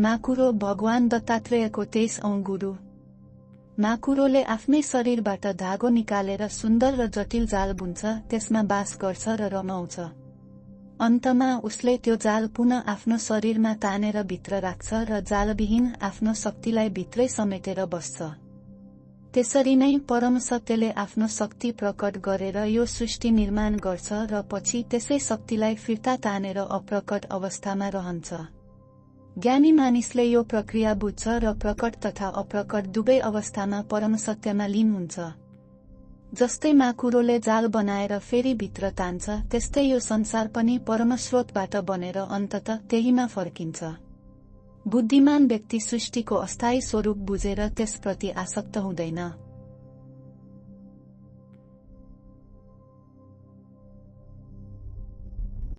माकुरो भगवान दत्तात्रेयको 23 औं गुरु। माकुरोले आफ्नै शरीरबाट धागो निकालेर सुन्दर र जटिल जाल बुन्छ, त्यसमा बास गर्छ र रमाउँछ। अन्तमा उसले त्यो जाल पुनः आफ्नो शरीरमा तानेर भित्र राख्छ र जालविहीन आफ्नो शक्तिलाई भित्रै समेटेर बस्छ। त्यसरी नै परम सत्यले आफ्नो शक्ति प्रकट गरेर यो सृष्टि निर्माण गर्छ र पछि त्यसै शक्तिलाई फिर्ता तानेर अप्रकट अवस्थामा रहन्छ। ज्ञानी मानिसले यो प्रक्रिया बुझ्छ र प्रकट तथा अप्रकट दुवै अवस्थामा परम सत्यमा लीन हुन्छ। जस्तै माकुरोले जाल बनाएर फेरि भित्र तान्छ, त्यस्तै यो संसार पनि परमस्रोतबाट बनेर अन्ततः त्यहीमा फर्किन्छ। बुद्धिमान व्यक्ति सृष्टिको अस्थायी स्वरूप बुझेर त्यसप्रति आसक्त हुँदैन।